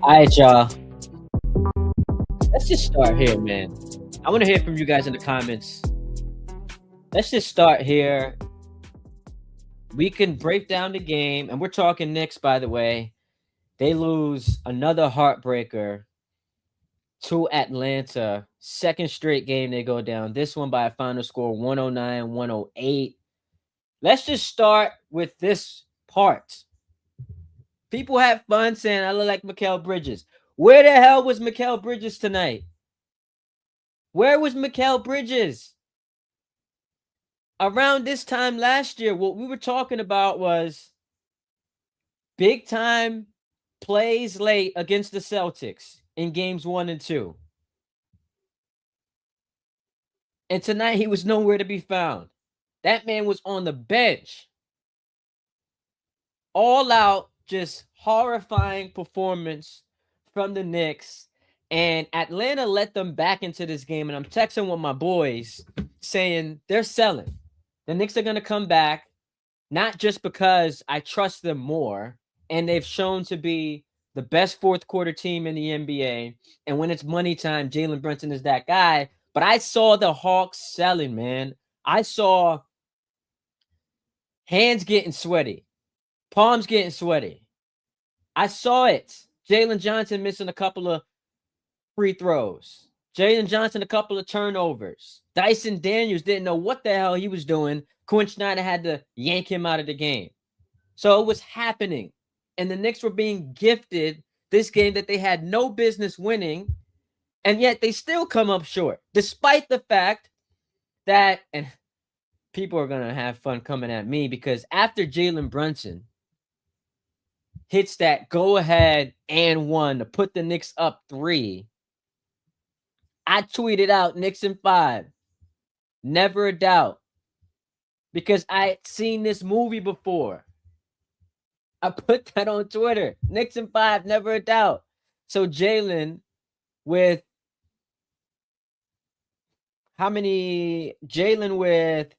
All right, y'all. Let's just start here, man. I want to hear from you guys in the comments. Let's just start here. We can break down the game, and we're talking Knicks, by the way. They lose another heartbreaker to Atlanta. Second straight game they go down. This one by a final score 109-108. Let's just start with this part. People have fun saying I look like Mikal Bridges. Where the hell was Mikal Bridges tonight? Where was Mikal Bridges? Around this time last year, what we were talking about was big time plays late against the Celtics in games 1 and 2. And tonight he was nowhere to be found. That man was on the bench. All out, just horrifying performance from the Knicks. And Atlanta let them back into this game. And I'm texting with my boys saying they're selling. The Knicks are going to come back, not just because I trust them more, and they've shown to be the best fourth quarter team in the NBA. And when it's money time, Jalen Brunson is that guy. But I saw the Hawks selling, man. I saw hands getting sweaty, palms getting sweaty. I saw it. Jalen Johnson missing a couple of free throws. Jalen Johnson, a couple of turnovers. Dyson Daniels didn't know what the hell he was doing. Quinn Snyder had to yank him out of the game. So it was happening. And the Knicks were being gifted this game that they had no business winning. And yet they still come up short, despite the fact that, and people are going to have fun coming at me, because after Jalen Brunson hits that go ahead and 1 to put the Knicks up 3, I tweeted out Knicks in 5. Never a doubt. Because I had seen this movie before. I put that on Twitter. Knicks in 5, never a doubt. So Jalen with how many? Jalen with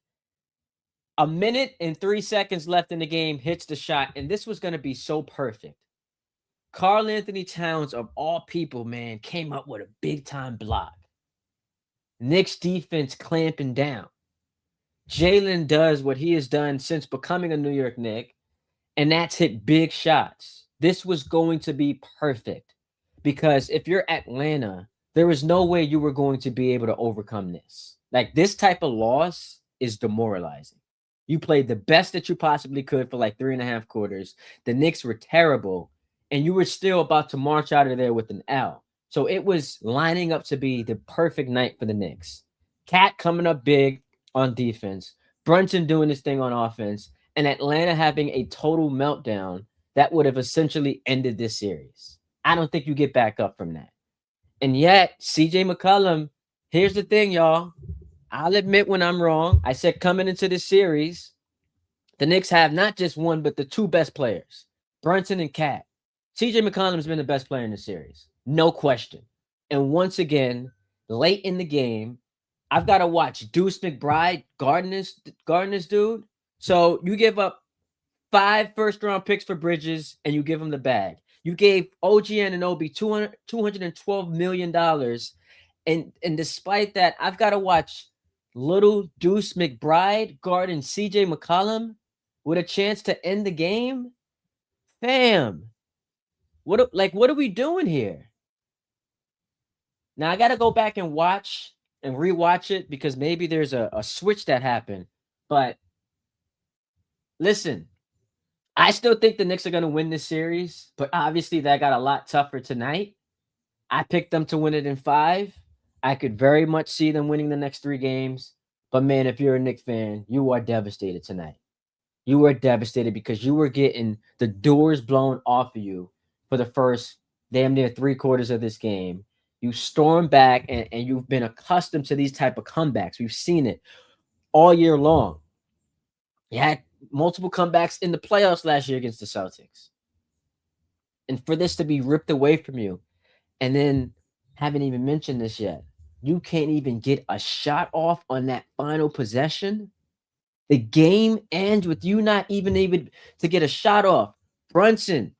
a minute and 3 seconds left in the game hits the shot. And this was going to be so perfect. Karl Anthony Towns, of all people, man, came up with a big-time block. Knicks defense clamping down. Jalen does what he has done since becoming a New York Knick, and that's hit big shots. This was going to be perfect because if you're Atlanta, there was no way you were going to be able to overcome this. Like, this type of loss is demoralizing. You played the best that you possibly could for like 3.5 quarters. The Knicks were terrible, and you were still about to march out of there with an L. So it was lining up to be the perfect night for the Knicks. Cat coming up big on defense, Brunson doing his thing on offense, and Atlanta having a total meltdown that would have essentially ended this series. I don't think you get back up from that. And yet, CJ McCollum, here's the thing, y'all. I'll admit when I'm wrong. I said coming into this series, the Knicks have not just one, but the 2 best players, Brunson and Cat. CJ McCollum's been the best player in the series. No question. And once again, late in the game, I've got to watch Deuce McBride guarding this dude. So you give up 5 first-round picks for Bridges, and you give him the bag. You gave OG Anunoby $212 million. And despite that, I've got to watch little Deuce McBride guarding CJ McCollum with a chance to end the game. Fam, what are we doing here? Now, I got to go back and watch and rewatch it because maybe there's a switch that happened. But listen, I still think the Knicks are going to win this series, but obviously that got a lot tougher tonight. I picked them to win it in 5. I could very much see them winning the next 3 games. But man, if you're a Knicks fan, you are devastated tonight. You were devastated because you were getting the doors blown off of you for the first damn near 3 quarters of this game. You storm back, and you've been accustomed to these type of comebacks. We've seen it all year long. You had multiple comebacks in the playoffs last year against the Celtics. And for this to be ripped away from you, and then haven't even mentioned this yet, you can't even get a shot off on that final possession. The game ends with you not even able to get a shot off. Brunson,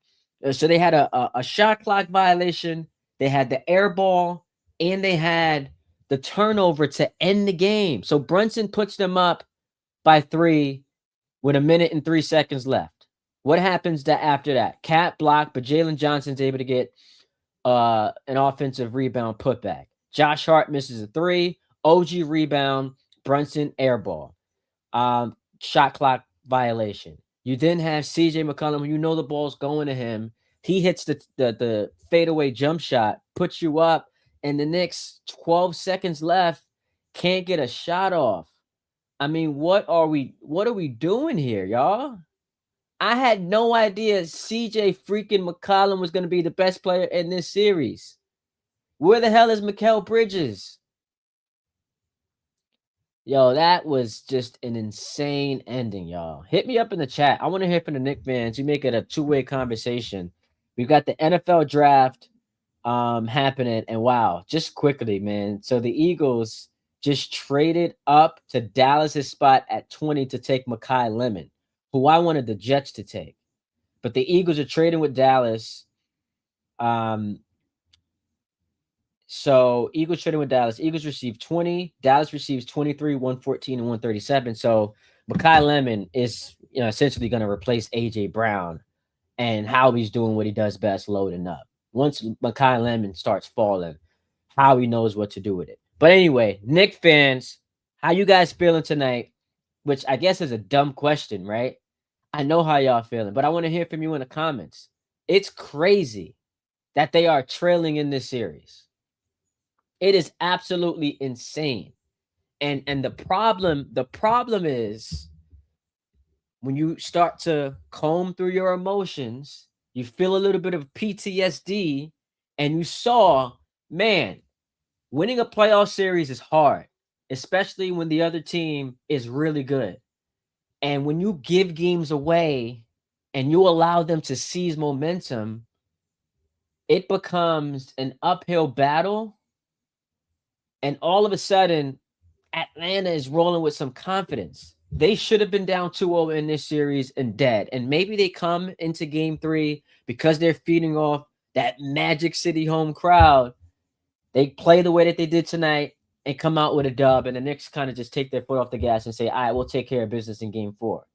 So they had a shot clock violation, they had the air ball, and they had the turnover to end the game. So Brunson puts them up by 3 with a minute and 3 seconds left. What happens after that? Cat block, but Jalen Johnson's able to get an offensive rebound putback. Josh Hart misses a 3. OG rebound. Brunson airball. Shot clock violation. You then have CJ McCollum. You know the ball's going to him. He hits the fadeaway jump shot, puts you up, and the Knicks, 12 seconds left, can't get a shot off. I mean, what are we doing here, y'all? I had no idea CJ freaking McCollum was going to be the best player in this series. Where the hell is Mikal Bridges? Yo, that was just an insane ending, y'all. Hit me up in the chat. I want to hear from the Knicks fans. You make it a two-way conversation. We've got the NFL draft happening, and wow, just quickly, man. So the Eagles just traded up to Dallas's spot at 20 to take Mekhi Lemon, who I wanted the Jets to take. But the Eagles are trading with Dallas. So Eagles trading with Dallas. Eagles receive 20. Dallas receives 23, 114, and 137. So Mekhi Lemon is essentially going to replace AJ Brown, and Howie's doing what he does best, loading up. Once Mekhi Lemon starts falling, Howie knows what to do with it. But anyway, Knicks fans, how you guys feeling tonight? Which I guess is a dumb question, right? I know how y'all feeling, but I want to hear from you in the comments. It's crazy that they are trailing in this series. It is absolutely insane. And the problem is when you start to comb through your emotions, you feel a little bit of PTSD, and you saw, man, winning a playoff series is hard, especially when the other team is really good. And when you give games away and you allow them to seize momentum, it becomes an uphill battle. And all of a sudden, Atlanta is rolling with some confidence. They should have been down 2-0 in this series and dead. And maybe they come into game 3 because they're feeding off that Magic City home crowd. They play the way that they did tonight and come out with a dub, and the Knicks kind of just take their foot off the gas and say, all right, we'll take care of business in game 4.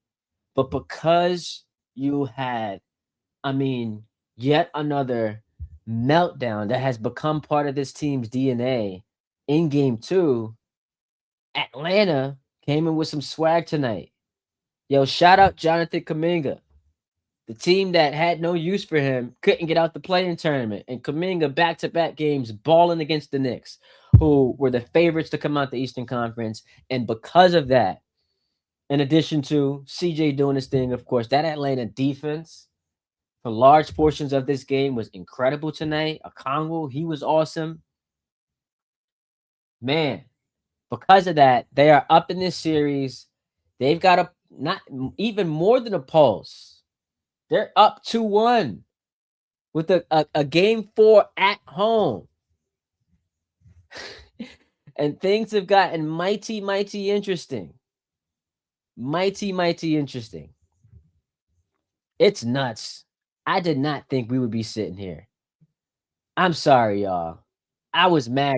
But because you had, yet another meltdown that has become part of this team's DNA in game 2, Atlanta came in with some swag tonight. Yo, shout out Jonathan Kuminga. The team that had no use for him couldn't get out the play-in tournament. And Kuminga, back-to-back games, balling against the Knicks, who were the favorites to come out the Eastern Conference. And because of that, in addition to CJ doing his thing, of course, that Atlanta defense for large portions of this game was incredible tonight. Okongwu, he was awesome. Man, because of that, they are up in this series. They've got not even more than a pulse. They're up 2-1 with a game 4 at home. And things have gotten mighty, mighty interesting. Mighty, mighty interesting. It's nuts. I did not think we would be sitting here. I'm sorry, y'all. I was mad.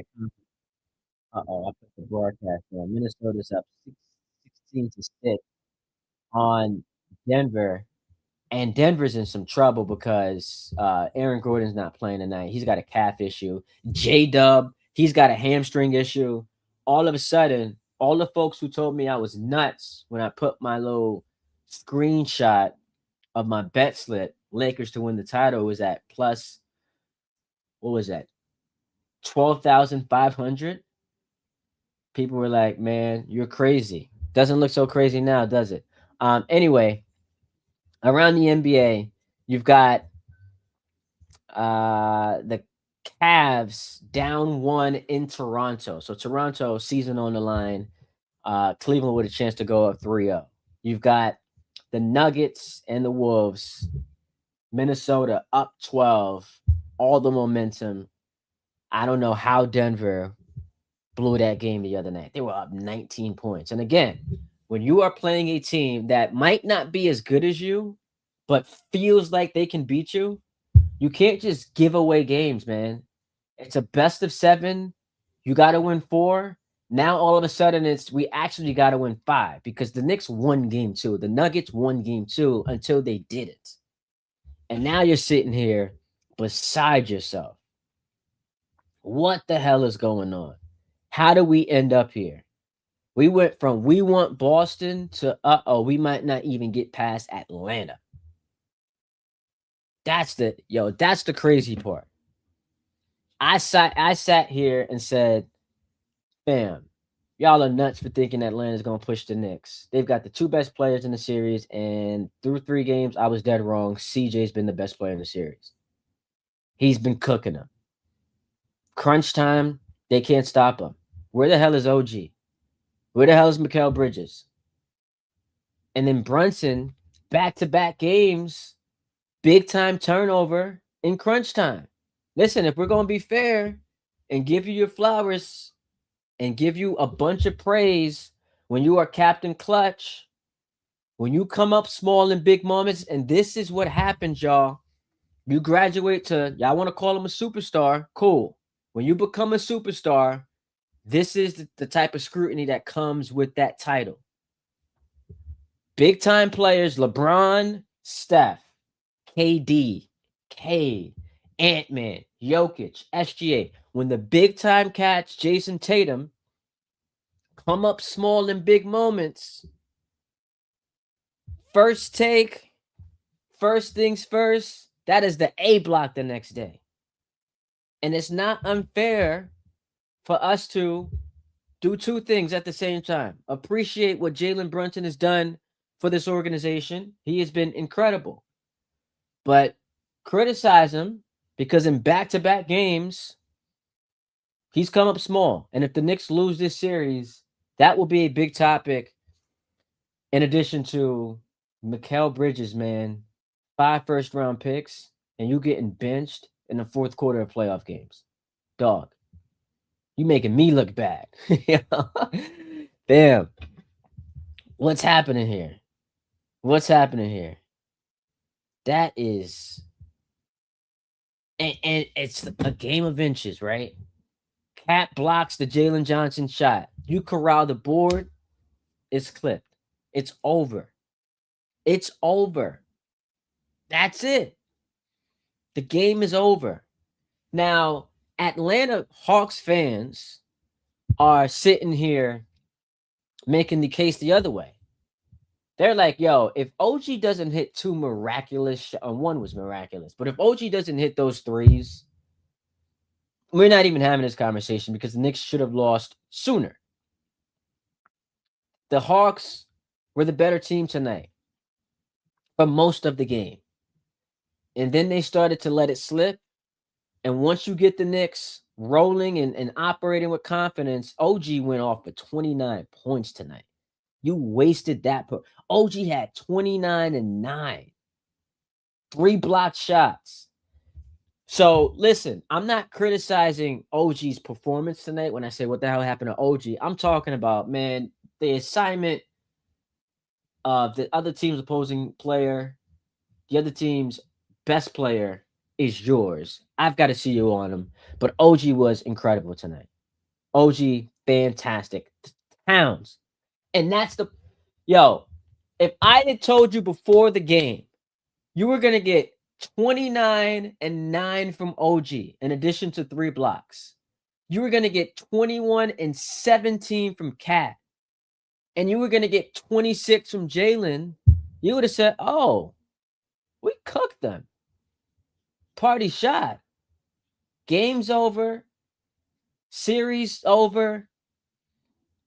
Uh-oh, I put the broadcast on. Minnesota's up 16-6 on Denver. And Denver's in some trouble because Aaron Gordon's not playing tonight. He's got a calf issue. J-Dub, he's got a hamstring issue. All of a sudden, all the folks who told me I was nuts when I put my little screenshot of my bet slip, Lakers to win the title, was at plus, what was that, 12,500? People were like, man, you're crazy. Doesn't look so crazy now, does it? Anyway, around the NBA, you've got the Cavs down 1 in Toronto. So Toronto, season on the line. Cleveland with a chance to go up 3-0. You've got the Nuggets and the Wolves. Minnesota up 12. All the momentum. I don't know how Denver blew that game the other night. They were up 19 points. And again, when you are playing a team that might not be as good as you, but feels like they can beat you, You can't just give away games, man. It's a best of 7. You got to win 4. Now all of a sudden we actually got to win 5 because the Knicks won game 2. The Nuggets won game 2 until they didn't. And now you're sitting here beside yourself. What the hell is going on? How do we end up here? We went from we want Boston to we might not even get past Atlanta. That's the crazy part. I sat here and said, "Fam, y'all are nuts for thinking Atlanta's gonna push the Knicks. They've got the 2 best players in the series, and through 3 games, I was dead wrong. CJ's been the best player in the series. He's been cooking them. Crunch time, they can't stop him. Where the hell is OG? Where the hell is Mikal Bridges? And then Brunson, back-to-back games, big-time turnover in crunch time. Listen, if we're going to be fair and give you your flowers and give you a bunch of praise when you are Captain Clutch, when you come up small in big moments, and this is what happens, y'all. You graduate to, y'all want to call him a superstar, cool. When you become a superstar, this is the type of scrutiny that comes with that title. Big time players, LeBron, Steph, KD, Cade, Ant-Man, Jokic, SGA. When the big time cats, Jason Tatum, come up small in big moments, first take, first things first, that is the A block the next day. And it's not unfair for us to do 2 things at the same time. Appreciate what Jalen Brunson has done for this organization. He has been incredible. But criticize him because in back-to-back games, he's come up small. And if the Knicks lose this series, that will be a big topic in addition to Mikal Bridges, man. 5 first-round picks, and you getting benched in the 4th quarter of playoff games. Dog, you making me look bad. Damn. What's happening here? What's happening here? That is... And it's a game of inches, right? Cat blocks the Jalen Johnson shot. You corral the board, it's clipped. It's over. It's over. That's it. The game is over. Now, Atlanta Hawks fans are sitting here making the case the other way. They're like, yo, if OG doesn't hit 2 miraculous, one was miraculous, but if OG doesn't hit those 3s, we're not even having this conversation because the Knicks should have lost sooner. The Hawks were the better team tonight for most of the game. And then they started to let it slip. And once you get the Knicks rolling and operating with confidence, OG went off for 29 points tonight. You wasted that. OG had 29 and 9. 3 blocked shots. So, listen, I'm not criticizing OG's performance tonight when I say what the hell happened to OG. I'm talking about, man, the assignment of the other team's opposing player, the other team's best player is yours. I've got to see you on him. But OG was incredible tonight. OG, fantastic. Towns. And that's the... Yo, if I had told you before the game, you were going to get 29 and 9 from OG in addition to 3 blocks. You were going to get 21 and 17 from Cat. And you were going to get 26 from Jalen. You would have said, oh, we cooked them. Party shot. Game's over. Series over.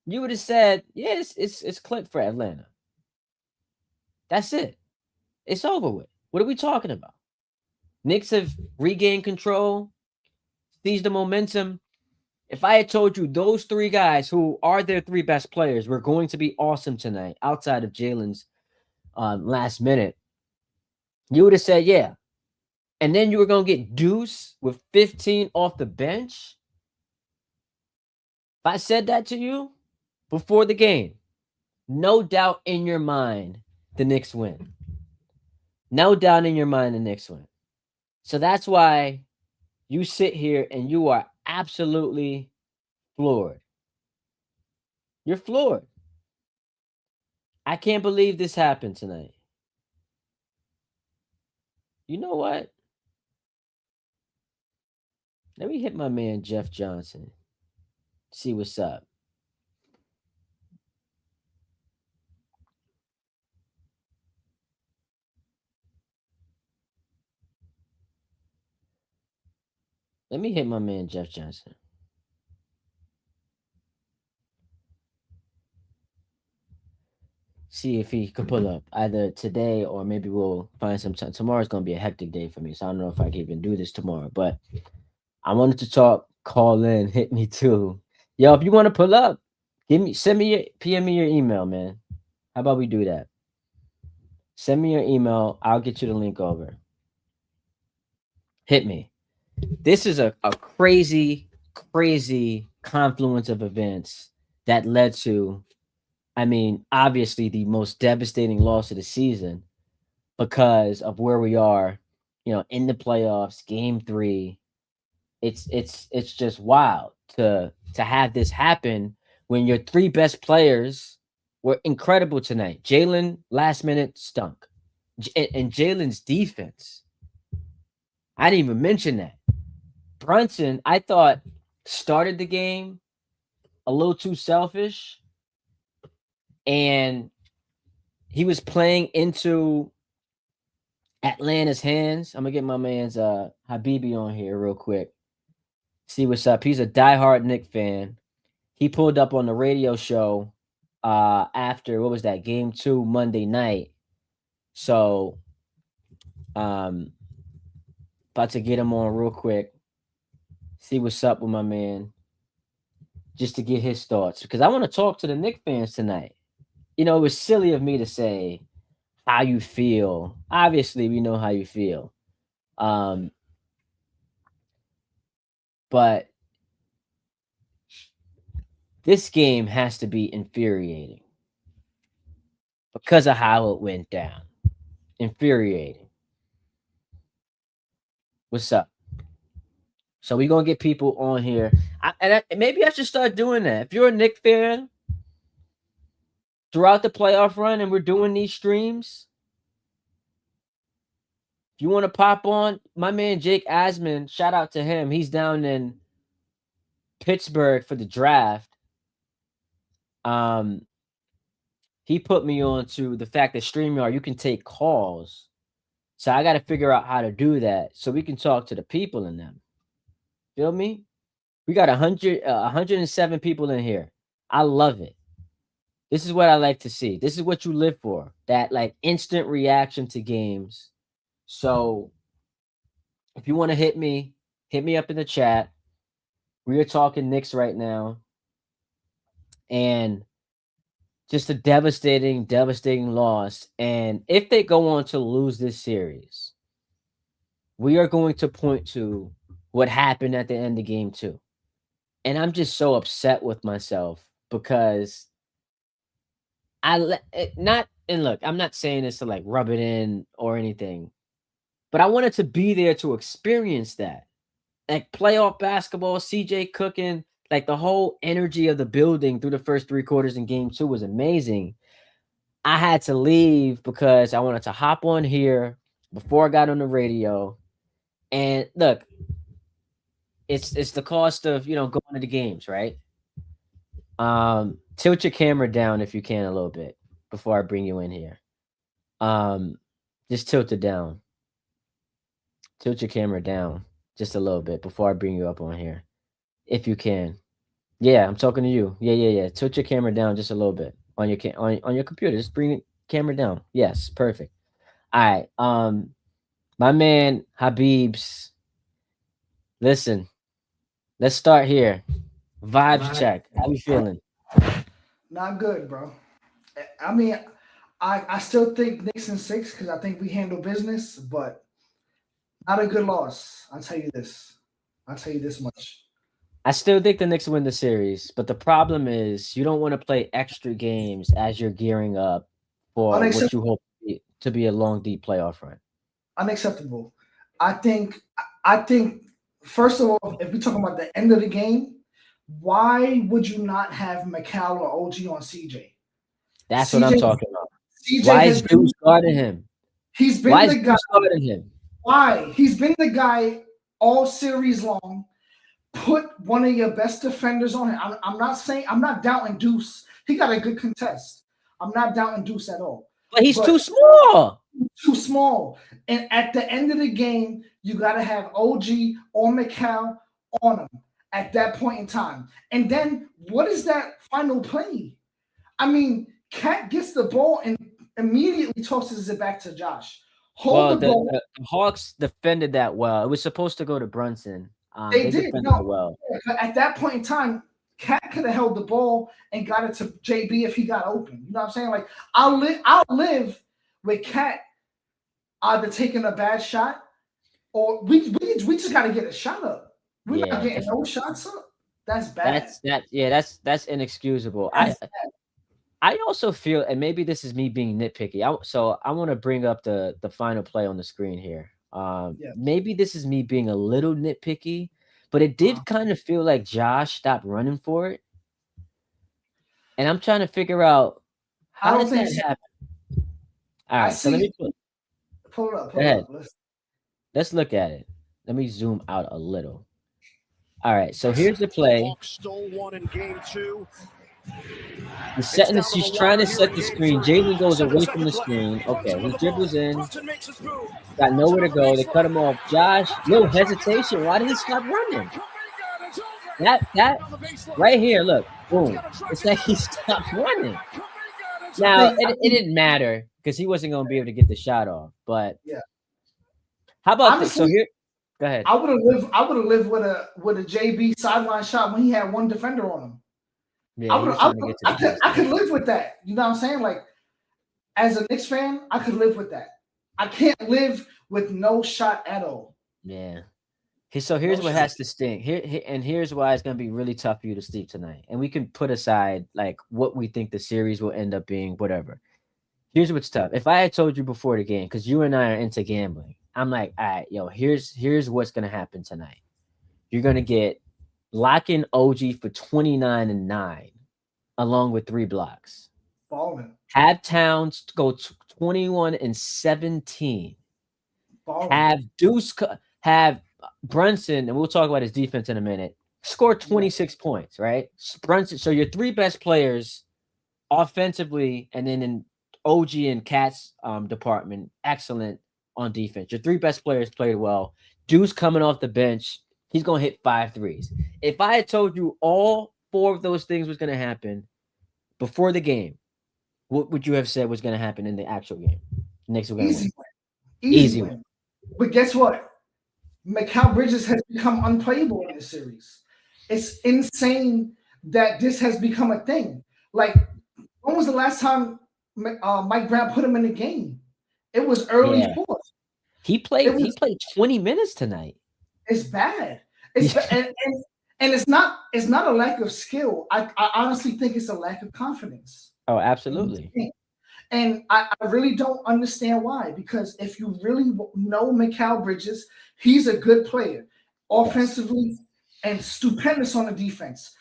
You would have said, yeah, it's clipped for Atlanta. That's it. It's over with. What are we talking about? Knicks have regained control, seized the momentum. If I had told you those 3 guys who are their 3 best players were going to be awesome tonight outside of Jalen's last minute, you would have said, yeah. And then you were going to get Deuce with 15 off the bench. If I said that to you before the game, no doubt in your mind, the Knicks win. No doubt in your mind, the Knicks win. So that's why you sit here and you are absolutely floored. You're floored. I can't believe this happened tonight. You know what? Let me hit my man Jeff Johnson. See what's up. Let me hit my man Jeff Johnson. See if he could pull up either today or maybe we'll find some time. Tomorrow's gonna be a hectic day for me, so I don't know if I can even do this tomorrow. But I wanted to talk, call in, hit me too. Yo, if you want to pull up, send me your PM me your email, man. How about we do that? Send me your email. I'll get you the link over. Hit me. This is a crazy, crazy confluence of events that led to, I mean, obviously the most devastating loss of the season because of where we are, in the playoffs, game 3. It's just wild to have this happen when your 3 best players were incredible tonight. Jalen last minute stunk. And Jalen's defense. I didn't even mention that. Brunson, I thought, started the game a little too selfish, and he was playing into Atlanta's hands. I'm gonna get my man's Habibi on here real quick. See what's up. He's a diehard Knicks fan. He pulled up on the radio show after, what was that, game 2 Monday night. So about to get him on real quick. See what's up with my man. Just to get his thoughts. Because I want to talk to the Knicks fans tonight. It was silly of me to say how you feel. Obviously, we know how you feel. But this game has to be infuriating because of how it went down. Infuriating. What's up? So we're going to get people on here. Maybe I should start doing that. If you're a Knicks fan, throughout the playoff run and we're doing these streams, if you want to pop on, my man Jake Asman, shout out to him. He's down in Pittsburgh for the draft. He put me on to the fact that StreamYard, you can take calls. So I got to figure out how to do that so we can talk to the people in them. Feel me? We got 107 people in here. I love it. This is what I like to see. This is what you live for. That like instant reaction to games. So if you want to hit me up in the chat. We are talking Knicks right now. And just a devastating, devastating loss. And if they go on to lose this series, we are going to point to what happened at the end of game 2. And I'm just so upset with myself because look, I'm not saying this to like rub it in or anything, but I wanted to be there to experience that. Like playoff basketball, CJ cooking, like the whole energy of the building through the first 3 quarters in game 2 was amazing. I had to leave because I wanted to hop on here before I got on the radio. And look, it's the cost of, going to the games, right? Tilt your camera down if you can a little bit before I bring you in here. Just tilt it down. Tilt your camera down just a little bit before I bring you up on here. If you can. Yeah, I'm talking to you. Yeah. Tilt your camera down just a little bit on your on your computer. Just bring the camera down. Yes, perfect. All right. My man Habib's. Listen, let's start here. Vibes check. How you feeling? Not good, bro. I mean, I still think Knicks in 6 because I think we handle business, but not a good loss. I'll tell you this. I'll tell you this much. I still think the Knicks win the series, but the problem is you don't want to play extra games as you're gearing up for what Unacceptable. you hope to be a long, deep playoff run. Unacceptable. I think I think first of all, if we're talking about the end of the game, why would you not have McCall or OG on CJ? That's what I'm CJ talking about. CJ Why has is Deuce been guarding him? he's Why been is the guy. Deuce guarding him? Why? He's been the guy all series long. Put one of your best defenders on him. I'm not saying I'm not doubting Deuce. He got a good contest. I'm not doubting Deuce at all. But he's too But small. too small. And at the end of the game, you got to have OG or McCall on him at that point in time. And then what is that final play? I mean, Cat gets the ball and immediately tosses it back to Josh. Hold Well, the ball. the Hawks defended that well. It was supposed to go to Brunson. They They did. defended No, it well. but at that point in time, Cat could have held the ball and got it to JB if he got open. You know what I'm saying? Like I'll live with Cat either taking a bad shot or we just got to get a shot up. We're not Yeah, getting no shots up. That's bad. that's inexcusable. That's I also feel, and maybe this is me being nitpicky. So I want to bring up the final play on the screen here. yeah. Maybe this is me being a little nitpicky, but it Uh, did kind of feel like Josh stopped running for it, and I'm trying to figure out I how don't does think that so. happen. All I right, so let see. me put. Pull it up. Go Pull it ahead. up. Let's look at it. Let me zoom out a little. All right, so here's the play. Hawks stole one in game two. He's It's setting down this. to He's the trying wire to here set in the game screen. three. Jalen goes away from the 7 seconds left. screen. Okay, Brunson he with the dribbles ball. in. Brunson makes his move. Got Brunson nowhere to on the go. They cut him baseline. off. Josh, Brunson no with the target. hesitation. Why did he stop running? Kuminga, and it's over. That On the baseline. right here, look, He's boom. got a It's track like and he down. stopped running. Kuminga, and it's Now over. it didn't matter because he wasn't gonna be able to get the shot off. But Yeah. how about this? So Honestly, here, go ahead. I would have lived with a JB sideline shot when he had one defender on him. Yeah, he was trying to get to the I basket. could live with that. You know what I'm saying? Like as a Knicks fan, I could live with that. I can't live with no shot at all. Yeah. So No here's what shot. has to stink. And here's why it's gonna be really tough for you to sleep tonight. And we can put aside like what we think the series will end up being, whatever. Here's what's tough. If I had told you before the game, because you and I are into gambling, I'm like, all right, yo, here's what's gonna happen tonight. You're gonna get lock in OG for 29 and 9, along with 3 blocks. Balling. Have Towns go 21 and 17. Balling. Have have Brunson, and we'll talk about his defense in a minute, score 26 points, right? Brunson, so your 3 best players offensively, and then in OG and Cat's department, excellent on defense. Your 3 best players played well. Deuce coming off the bench, he's gonna hit 5 threes. If I had told you all 4 of those things was gonna happen before the game, what would you have said was gonna happen in the actual game? Knicks were gonna Easy win. win. Easy win. But guess what? Mikal Bridges has become unplayable in this series. It's insane that this has become a thing. Like, when was the last time Mike Brown put him in the game? It was early Yeah. fourth. He played 20 minutes tonight. It's bad. And it's not a lack of skill. I honestly think it's a lack of confidence. Oh, absolutely. And I really don't understand why. Because if you really know Mikal Bridges, he's a good player, offensively and stupendous on the defense.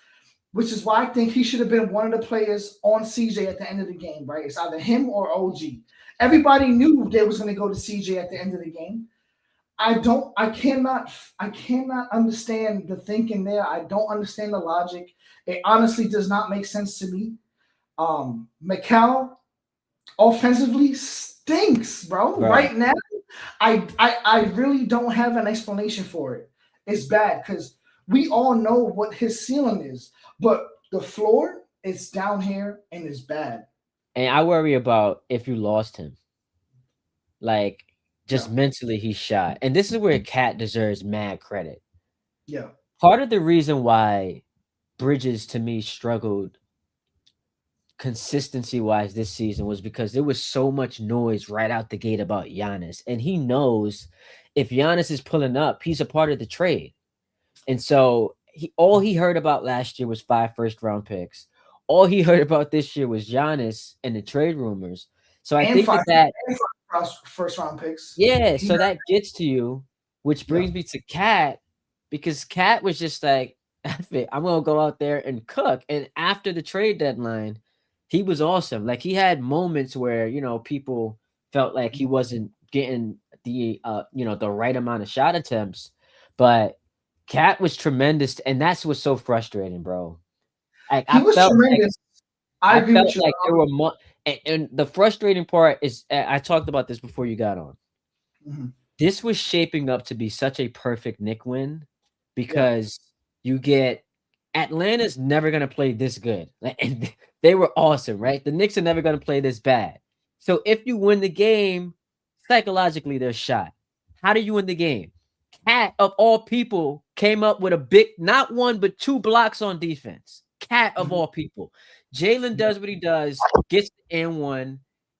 Which is why I think he should have been one of the players on CJ at the end of the game, right? It's either him or OG. Everybody knew they was going to go to CJ at the end of the game. I cannot understand the thinking there. I don't understand the logic. It honestly does not make sense to me. Mikal offensively stinks, bro. Right now, I really don't have an explanation for it. It's bad because we all know what his ceiling is, but the floor is down here and it's bad. And I worry about if you lost him. Like, just mentally he's shot. And this is where Cat deserves mad credit. Yeah. Part of the reason why Bridges to me struggled consistency-wise this season was because there was so much noise right out the gate about Giannis. And he knows if Giannis is pulling up, he's a part of the trade. And so all he heard about last year was 5 first-round picks. All he heard about this year was Giannis and the trade rumors. So I think that first round picks. Yeah, so that gets to you. which brings me to Cat, because Cat was just like, F it, I'm gonna go out there and cook. And after the trade deadline, he was awesome. Like he had moments where people felt like he wasn't getting the the right amount of shot attempts, but Cat was tremendous, and that's what's so frustrating, bro. Like He was tremendous. I agree felt with you. like there were more, and the frustrating part is I talked about this before you got on. Mhm. This was shaping up to be such a perfect Knick win because you get Atlanta's never gonna play this good. And they were awesome, right? The Knicks are never gonna play this bad. So if you win the game, psychologically they're shot. How do you win the game? Cat of all people came up with a big, not one but two blocks on defense. Cat of all people. Jalen does what he does, gets the N1,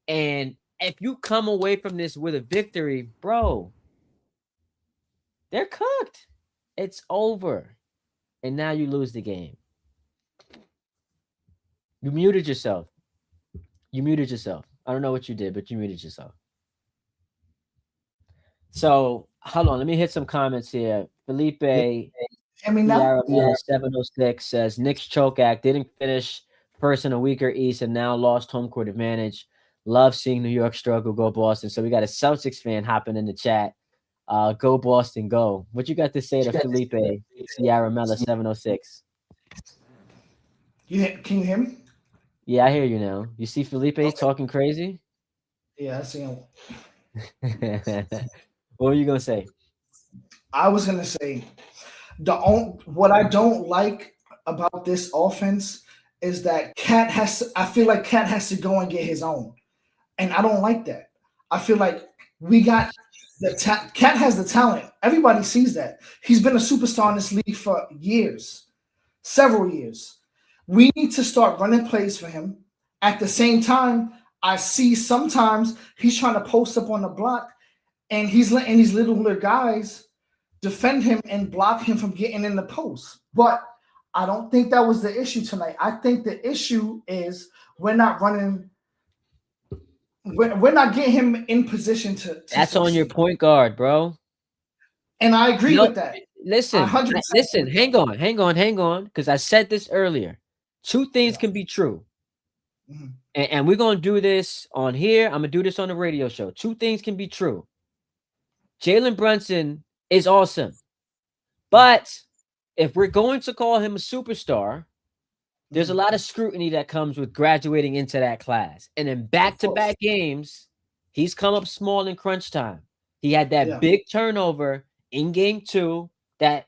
and if you come away from this with a victory, bro, they're cooked. It's over. And now you lose the game. You muted yourself. You muted yourself. I don't know what you did, but you muted yourself. So hold on, let me hit some comments here. Felipe I mean, now, 706 says Knicks choke act didn't finish first in a weaker East and now lost home court advantage. Love seeing New York struggle. Go Boston. So we got a Celtics fan hopping in the chat. Go Boston, go. What you got to say to Felipe Sierra Mella 706? Can you hear me? Yeah, I hear you now. You see Felipe talking crazy? Yeah, I see him. What were you gonna say? I was gonna say what I don't like about this offense is that I feel like Cat has to go and get his own, and I don't like that. I feel like we got Cat has the talent. Everybody sees that. He's been a superstar in this league for years, several years. We need to start running plays for him. At the same time, I see sometimes he's trying to post up on the block, and he's letting these little guys defend him and block him from getting in the post. But I don't think that was the issue tonight. I think the issue is we're not getting him in position to That's succeed. on your point guard, bro. And I agree with that. Listen, hang on, because I said this earlier. Two things can be true. Mm-hmm. And we're going to do this on here. I'm going to do this on the radio show. Two things can be true. Jalen Brunson is awesome. But if we're going to call him a superstar, there's a lot of scrutiny that comes with graduating into that class. And in back-to-back games, he's come up small in crunch time. He had that big turnover in game 2 that,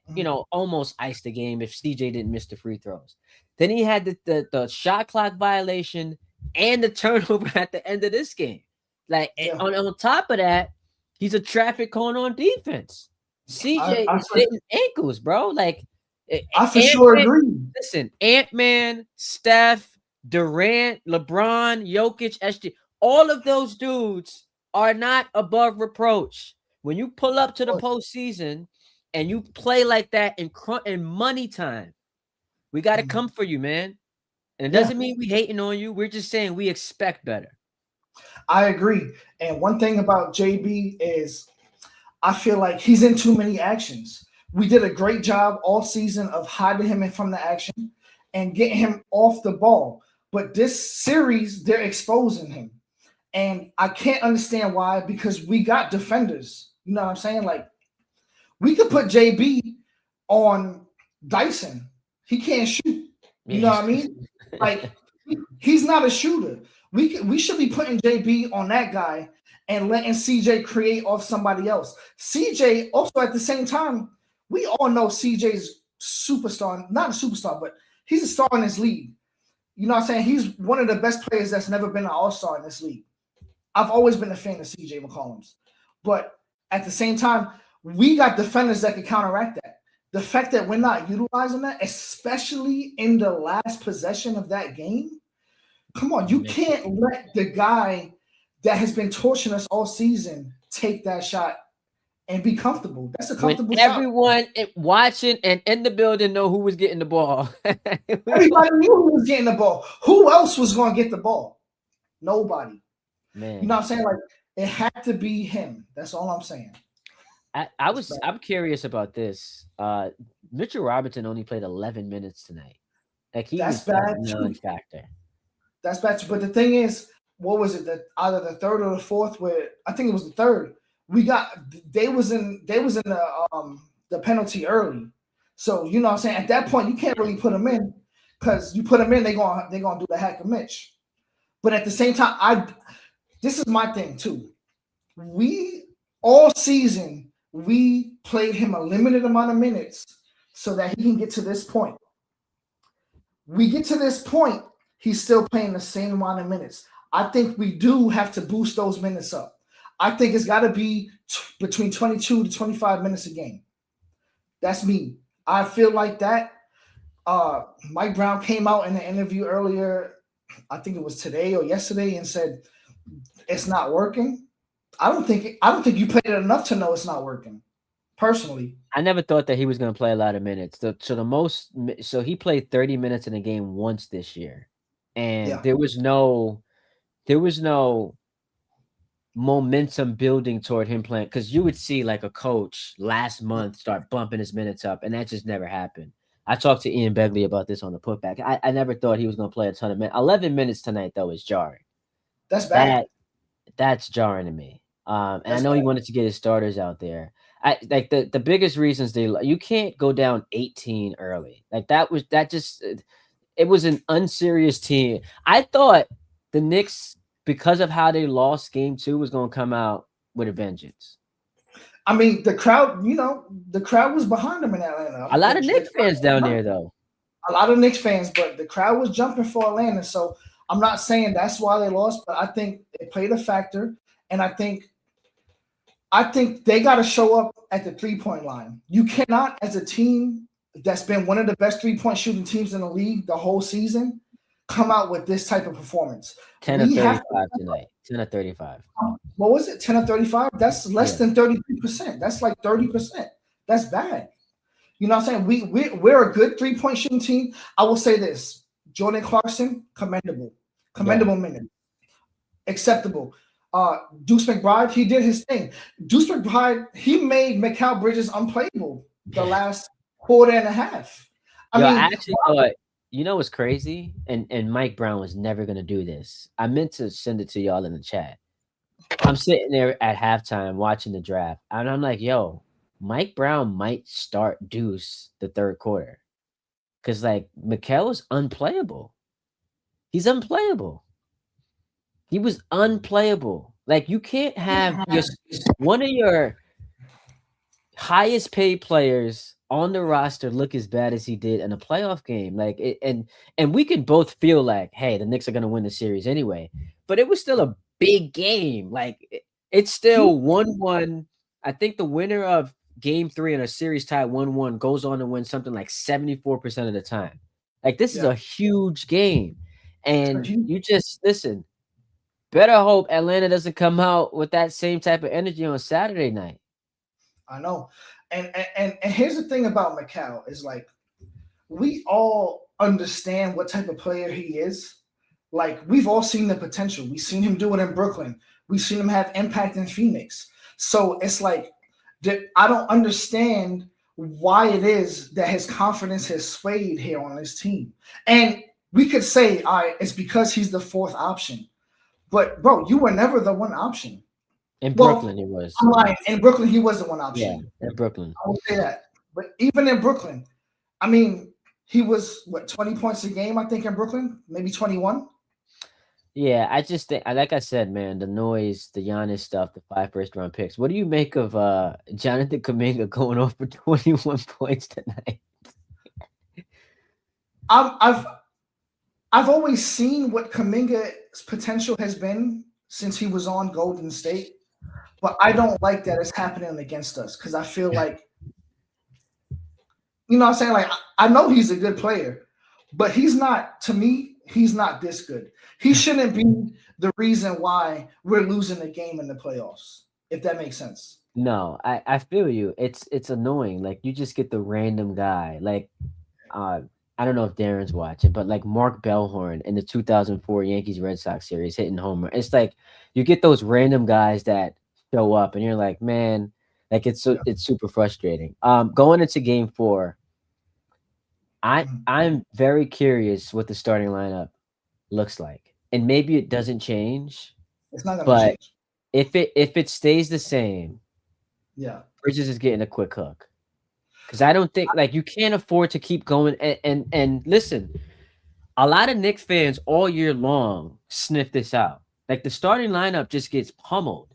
almost iced the game if CJ didn't miss the free throws. Then he had the shot clock violation and the turnover at the end of this game. Like, on top of that, he's a traffic cone on defense. CJ is hitting ankles, bro. Like, I for sure agree. Listen, Ant-Man, Steph, Durant, LeBron, Jokic, SG, all of those dudes are not above reproach. When you pull up to the postseason and you play like that in money time, we got to come for you, man. And it doesn't mean we hating on you. We're just saying we expect better. I agree. And one thing about JB is I feel like he's in too many actions. We did a great job all season of hiding him from the action and getting him off the ball. But this series, they're exposing him. And I can't understand why, because we got defenders. You know what I'm saying? Like, we could put JB on Dyson. He can't shoot. You know what I mean? Like, he's not a shooter. We should be putting JB on that guy and letting CJ create off somebody else. CJ also at the same time, we all know CJ's superstar, not a superstar, but he's a star in this league. You know what I'm saying? He's one of the best players that's never been an all-star in this league. I've always been a fan of CJ McCollum's. But at the same time, we got defenders that can counteract that. The fact that we're not utilizing that, especially in the last possession of that game, come on, you can't let the guy that has been torching us all season take that shot and be comfortable. That's a comfortable shot. Everyone watching and in the building know who was getting the ball. Everybody knew who was getting the ball. Who else was going to get the ball? Nobody. Man. You know what I'm saying? Like, it had to be him. That's all I'm saying. I'm curious about this. Mitchell Robinson only played 11 minutes tonight. Like he That's was a bad too. non-factor. That's bad too. But the thing is, what was it? That either the third or the fourth? Where I think it was the third. We got they was in the penalty early. So you know what I'm saying. At that point, you can't really put them in because you put them in, they gonna do the hack of Mitch. But at the same time, this is my thing too. We all season we played him a limited amount of minutes so that he can get to this point. We get to this point, he's still playing the same amount of minutes. I think we do have to boost those minutes up. I think it's got to be between 22 to 25 minutes a game. That's me. I feel like that. Mike Brown came out in an interview earlier, I think it was today or yesterday, and said it's not working. I don't think you played it enough to know it's not working. Personally, I never thought that he was going to play a lot of minutes. So he played 30 minutes in a game once this year, and yeah. there was no momentum building toward him playing, because you would see like a coach last month start bumping his minutes up, and that just never happened. I talked to Ian Begley about this on the putback. I never thought he was going to play a ton of minutes. 11 minutes tonight though is jarring. That's bad. That's jarring to me. And I That's know he bad. wanted to get his starters out there. I like the biggest reasons you can't go down 18 early. Like that just it was an unserious team. I thought the Knicks, because of how they lost game 2, was going to come out with a vengeance. I mean, the crowd was behind them in Atlanta. A lot of Knicks fans down there, though. A lot of Knicks fans, but the crowd was jumping for Atlanta. So I'm not saying that's why they lost, but I think it played a factor. And I think they got to show up at the 3-point line. You cannot, as a team that's been one of the best 3-point shooting teams in the league the whole season, come out with this type of performance. 10 of 35 tonight. 10 of 35. What was it? 10 of 35? That's less than 33%. That's like 30%. That's bad. You know what I'm saying? We're a good 3-point shooting team. I will say this. Jordan Clarkson, commendable. Commendable minute. Acceptable. Deuce McBride, he did his thing. Deuce McBride, he made Mikal Bridges unplayable the last quarter and a half. I actually thought, you know what's crazy? And Mike Brown was never going to do this. I meant to send it to y'all in the chat. I'm sitting there at halftime watching the draft, and I'm like, yo, Mike Brown might start Deuce the third quarter. Because, like, Mikal is unplayable. He's unplayable. He was unplayable. Like, you can't have one of your highest paid players on the roster look as bad as he did in a playoff game. Like, and we can both feel like, hey, the Knicks are going to win the series anyway. But it was still a big game. Like, it's still 1-1. I think the winner of game 3 in a series tie 1-1 goes on to win something like 74% of the time. Like, this is a huge game. And you just, listen, better hope Atlanta doesn't come out with that same type of energy on Saturday night. I know. And here's the thing about Mikal is, like, we all understand what type of player he is. Like, we've all seen the potential. We've seen him do it in Brooklyn. We've seen him have impact in Phoenix. So it's like, I don't understand why it is that his confidence has swayed here on this team. And we could say, all right, it's because he's the 4th option. But, bro, you were never the 1 option. In Brooklyn, he was. I'm lying. In Brooklyn, he was the 1 option. Yeah, in Brooklyn. I will say that. But even in Brooklyn, I mean, he was, 20 points a game, I think, in Brooklyn? Maybe 21? Yeah, I just think, like I said, man, the noise, the Giannis stuff, the 5 first-round picks. What do you make of Jonathan Kuminga going off for 21 points tonight? I've always seen what Kuminga's potential has been since he was on Golden State. But I don't like that it's happening against us because I feel like, you know what I'm saying? Like, I know he's a good player, but he's not, to me, he's not this good. He shouldn't be the reason why we're losing the game in the playoffs, if that makes sense. No, I feel you. It's annoying. Like, you just get the random guy. Like, I don't know if Darren's watching, but like Mark Bellhorn in the 2004 Yankees Red Sox series hitting homer. It's like you get those random guys that show up and you're like, man, Like it's super frustrating. Going into game 4, I'm very curious what the starting lineup looks like. And maybe it doesn't change, It's not gonna but change. if it stays the same, Yeah. Bridges is getting a quick hook. Because I don't think like you can't afford to keep going and listen, a lot of Knicks fans all year long sniff this out. Like the starting lineup just gets pummeled.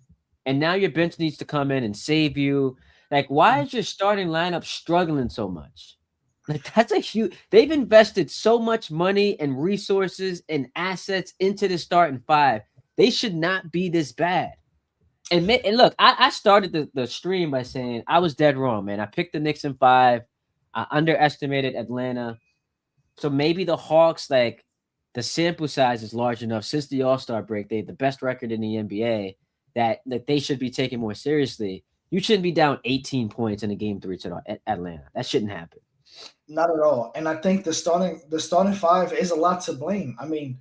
And now your bench needs to come in and save you. Like, why is your starting lineup struggling so much? Like that's a huge they've invested so much money and resources and assets into the starting five. They should not be this bad. And look, I started the stream by saying I was dead wrong, man. I picked the Knicks in 5. I underestimated Atlanta. So maybe the Hawks, like the sample size is large enough since the All-Star break. They have the best record in the NBA that they should be taken more seriously. You shouldn't be down 18 points in a game 3 to Atlanta. That shouldn't happen. Not at all. And I think the starting five is a lot to blame. I mean,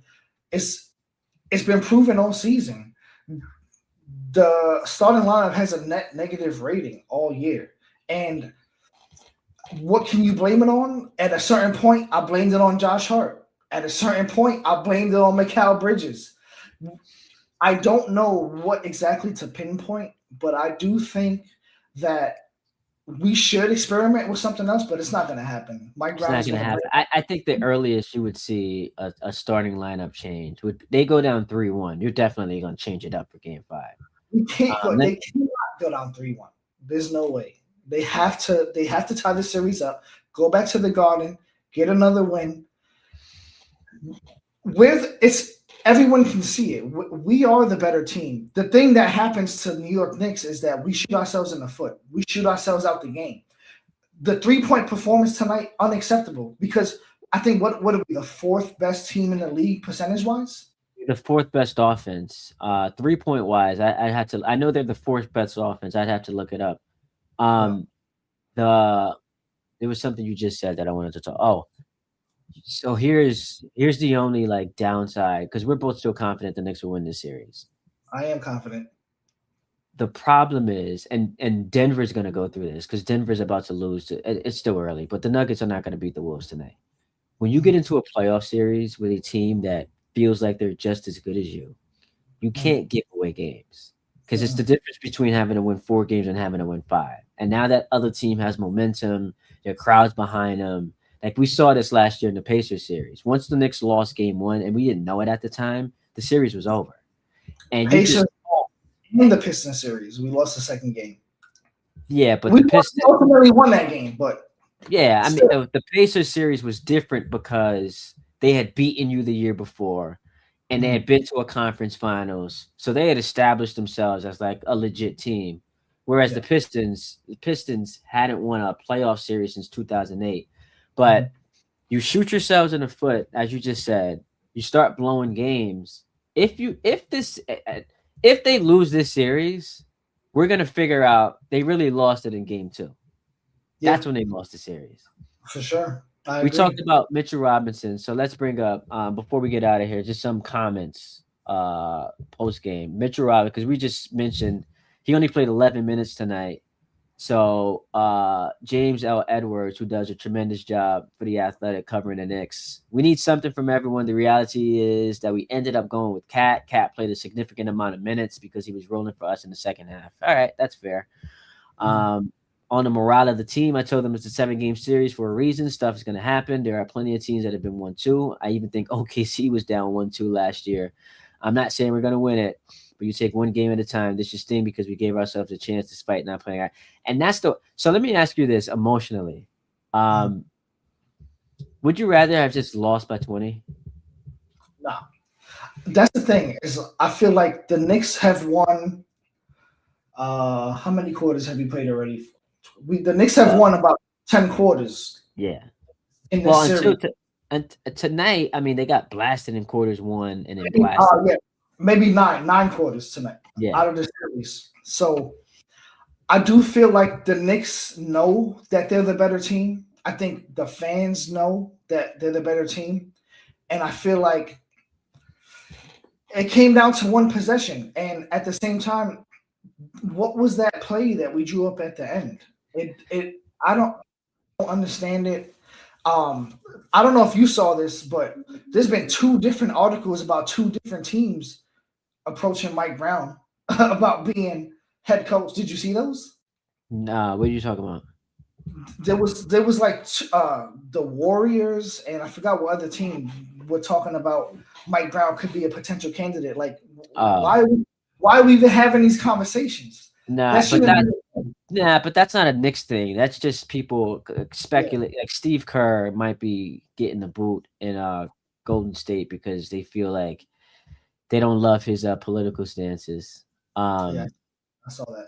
it's been proven all season. The starting lineup has a net negative rating all year. And what can you blame it on? At a certain point, I blamed it on Josh Hart. At a certain point, I blamed it on Mikal Bridges. I don't know what exactly to pinpoint, but I do think that we should experiment with something else, but it's not going to happen. Mike It's Brown not is going going to to break. happen. I think the earliest you would see a starting lineup change would they go down 3-1. You're definitely going to change it up for game 5. We can't go. Let- They cannot go down 3-1. There's no way. They have to. They have to tie the series up. Go back to the Garden. Get another win. With it's everyone can see it. We are the better team. The thing that happens to New York Knicks is that we shoot ourselves in the foot. We shoot ourselves out the game. The 3-point performance tonight unacceptable because I think what are we, the 4th best team in the league percentage wise? the 4th best offense, 3-point wise. I had to. I know they're the 4th best offense. I'd have to look it up. The there was something you just said that I wanted to talk. Oh, so here's the only like downside because we're both still confident the Knicks will win this series. I am confident. The problem is, and Denver's going to go through this because Denver's about to lose. It's still early, but the Nuggets are not going to beat the Wolves tonight. When you get into a playoff series with a team that feels like they're just as good as you can't give away games because it's the difference between having to win 4 games and having to win 5. And now that other team has momentum, their crowd's behind them. Like we saw this last year in the Pacers series. Once the Knicks lost game 1, and we didn't know it at the time, the series was over. And you Pacers just in the Pistons series, we lost the second game. but We the Pistons ultimately won that game, but I mean, still. the Pacers series was different because they had beaten you the year before and they had been to a conference finals. So they had established themselves as like a legit team. Whereas the Pistons hadn't won a playoff series since 2008. But you shoot yourselves in the foot, as you just said. You start blowing games. If they lose this series, we're gonna figure out they really lost it in game 2. That's when they lost the series. For sure. We talked about Mitchell Robinson, so let's bring up before we get out of here, just some comments post game. Mitchell Robinson, because we just mentioned he only played 11 minutes tonight. So James L. Edwards, who does a tremendous job for the Athletic covering the Knicks, we need something from everyone. The reality is that we ended up going with Cat. Cat played a significant amount of minutes because he was rolling for us in the second half. All right, that's fair. On the morale of the team, I told them it's a 7-game series for a reason. Stuff is going to happen. There are plenty of teams that have been 1-2. I even think OKC was down 1-2 last year. I'm not saying we're going to win it, but you take one game at a time. This is sting because we gave ourselves a chance despite not playing. And that's the – so let me ask you this emotionally. Would you rather have just lost by 20? No. That's the thing is I feel like the Knicks have won how many quarters have we played already? The Knicks have won about 10 quarters. Yeah. In this series. Tonight, I mean, they got blasted in quarters 1 and then blasted. Maybe nine quarters tonight out of the series. So I do feel like the Knicks know that they're the better team. I think the fans know that they're the better team. And I feel like it came down to one possession. And at the same time, what was that play that we drew up at the end? I don't understand it. I don't know if you saw this, but there's been 2 different articles about 2 different teams approaching Mike Brown about being head coach. Did you see those? Nah, what are you talking about? There was like the Warriors and I forgot what other team were talking about Mike Brown could be a potential candidate. Like, why are we even having these conversations? Nah, That shouldn't be. but that's not a Knicks thing. That's just people speculate. Like Steve Kerr might be getting the boot in Golden State because they feel like they don't love his political stances. Yeah, I saw that.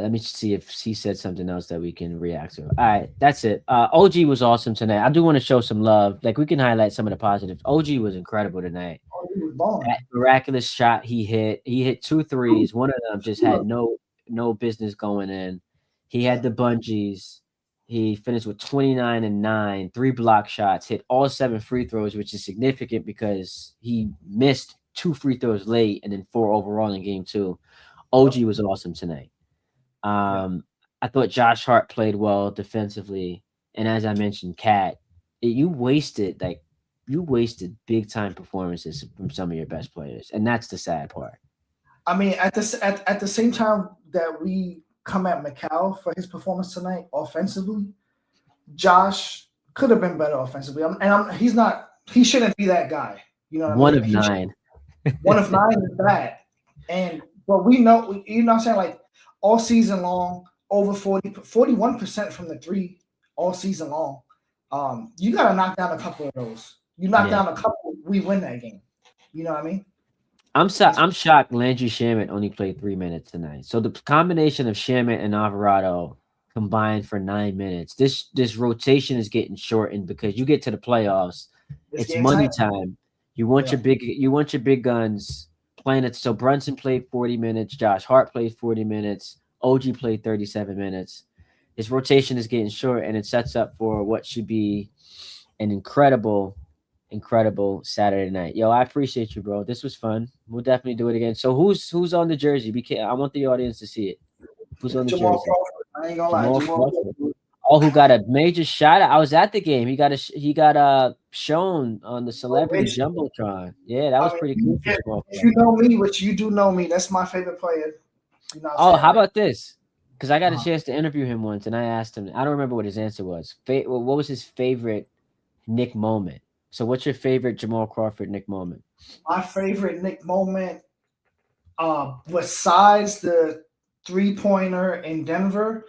Let me see if he said something else that we can react to. All right, that's it. OG was awesome tonight. I do want to show some love. Like we can highlight some of the positives. OG was incredible tonight. Oh, he was balling. That miraculous shot he hit 2 threes. One of them just had no business going in. He had the bungees. He finished with 29 and 9, 3 block shots, hit all 7 free throws, which is significant because he missed 2 free throws late and then 4 overall in game 2. OG was awesome tonight. I thought Josh Hart played well defensively, and as I mentioned, Cat, you wasted big time performances from some of your best players, and that's the sad part. I mean, at the same time that we come at Macau for his performance tonight offensively, Josh could have been better offensively. He's not. He shouldn't be that guy. You know, what I mean? 1 of 9 is bad, but we know. You know what I'm saying? Like all season long, over 41% from the 3 all season long. You got to knock down a couple of those. You knock down a couple, we win that game. You know what I mean? I'm shocked Landry Shamet only played 3 minutes tonight. So the combination of Shamet and Alvarado combined for 9 minutes. This rotation is getting shortened because you get to the playoffs. It's money time. You want your big guns playing it. So Brunson played 40 minutes. Josh Hart played 40 minutes. OG played 37 minutes. His rotation is getting short, and it sets up for what should be an incredible Saturday night. Yo, I appreciate you, bro. This was fun. We'll definitely do it again. So who's on the jersey? I want the audience to see it. Who's on the Jamal jersey? Crawford. I ain't gonna lie. Jamal Crawford. Oh, who got a major shot? I was at the game. He got shown on the celebrity jumbotron. Yeah, that was pretty cool. If you know me, which you do know me, that's my favorite player. You know how about this? Because I got a chance to interview him once, and I asked him. I don't remember what his answer was. What was his favorite Knick moment? So, what's your favorite Jamal Crawford Knick moment? My favorite Knick moment, besides the 3-pointer in Denver,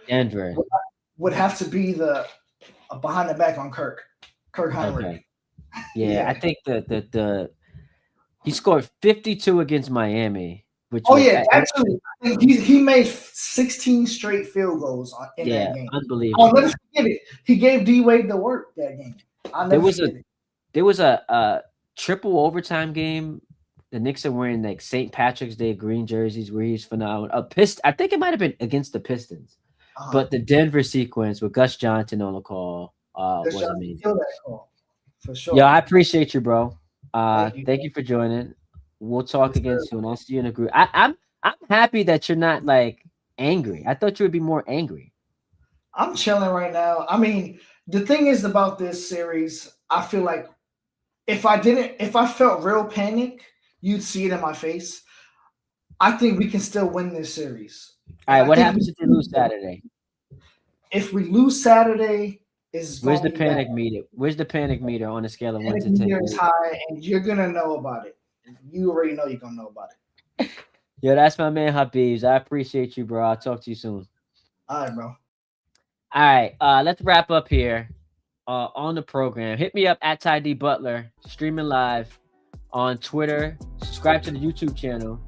would have to be the behind the back on Kirk Heinrich. Okay. Yeah, I think the he scored 52 against Miami. Actually, he made 16 straight field goals in that game. Unbelievable. Oh, let's forget it. He gave D-Wade the work that game. There was a triple overtime game. The Knicks are wearing like St. Patrick's Day green jerseys where he's phenomenal. I think it might have been against the Pistons. But the Denver sequence with Gus Johnson on the call was amazing. That call, for sure. Yeah, I appreciate you, bro. Thank you for joining. We'll talk again soon. I'll see you in a group. I'm happy that you're not like angry. I thought you would be more angry. I'm chilling right now. I mean, the thing is about this series, I feel like if I felt real panic, you'd see it in my face. I think we can still win this series. All right, what happens if we lose Saturday? If we lose Saturday, where's the panic meter? Where's the panic meter on a scale of 1 to 10? Is high, and you're gonna know about it. You already know you're gonna know about it. Yo, that's my man Habibs. I appreciate you, bro. I'll talk to you soon. All right, bro. All right, let's wrap up here on the program. Hit me up at Ty D Butler, streaming live on Twitter. Subscribe to the YouTube channel.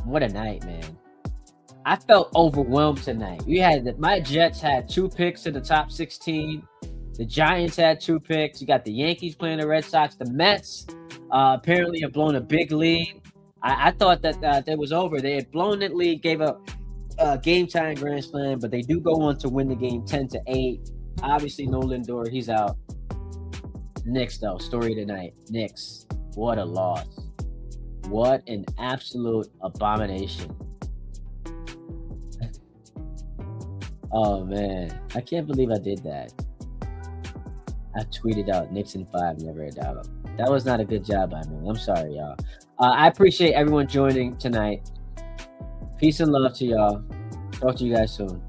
What a night, man. I felt overwhelmed tonight. My Jets had 2 picks in the top 16. The Giants had 2 picks. You got the Yankees playing the Red Sox. The Mets apparently have blown a big lead. I thought that it was over. They had blown that lead, gave up game time grand slam, but they do go on to win the game 10-8. Obviously, no Lindor. He's out. Knicks, though. Story tonight. Knicks. What a loss. What an absolute abomination. Oh, man. I can't believe I did that. I tweeted out Knicks in 5, never a doubt. That was not a good job by me. I'm sorry, y'all. I appreciate everyone joining tonight. Peace and love to y'all. Talk to you guys soon.